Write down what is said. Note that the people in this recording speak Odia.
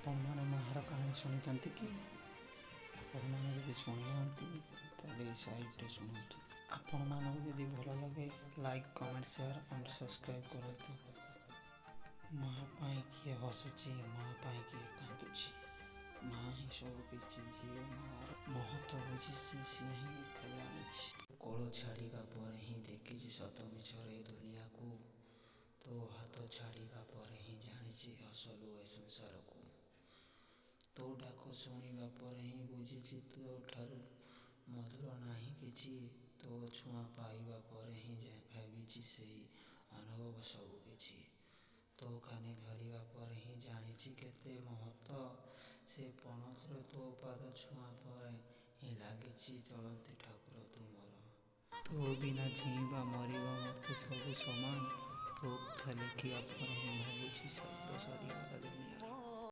ଆପଣମାନେ ମାହାର କାହାଣୀ ଶୁଣିଛନ୍ତି କି? ଆପଣମାନେ ଯଦି ଶୁଣିନାହାନ୍ତି ତାହେଲେ ଏଇ ସାଇଟ୍ରେ ଶୁଣନ୍ତୁ। ଆପଣମାନଙ୍କୁ ଯଦି ଭଲ ଲାଗେ like, comment, share and subscribe କରନ୍ତୁ। ମା' ପାଇଁ କିଏ ହସୁଛି, ମା' ପାଇଁ କିଏ କାନ୍ଦୁଛି। ମା' ହିଁ ସବୁ କିଛି। ଯିଏ ମା'ର ମହତ୍ଵ ବୁଝିଛି ସିଏ ହିଁ ଏକା ଜାଣିଛି। କୋଳ ଛାଡ଼ିବା ପରେ ହିଁ ଦେଖିଛି ସତ ମିଛର ଏ ଦୁନିଆକୁ। ତୋ ହାତ ଛାଡ଼ିବା ପରେ ହିଁ ଜାଣିଛି ଅସଲ ଏ ସଂସାରକୁ। ତୋ ଡାକ ଶୁଣିବା ପରେ ହିଁ ବୁଝିଛି ତୋ ଠାରୁ ମଧୁର ନାହିଁ କିଛି। ତୋ ଛୁଆଁ ପାଇବା ପରେ ହିଁ ଭାବିଛି ସେଇ ଅନୁଭବ ସବୁ କିଛି। ତୋ କାନି ଧରିବା ପରେ ହିଁ ଜାଣିଛି କେତେ ମହତ୍ଵ ସେ ପଣତର। ତୋ ପାଦ ଛୁଆଁ ପରେ ହିଁ ଲାଗିଛି ଚଳନ୍ତି ଠାକୁର ତୁ ମୋର। ତୋ ବିନା ଜୀଇଁବା ମରିବା ମୋତେ ସବୁ ସମାନ। ତୋ କଥା ଲେଖିବା ପରେ ହିଁ ଭାବୁଛି ଶବ୍ଦ ସରିଗଲା ଦୁନିଆରେ।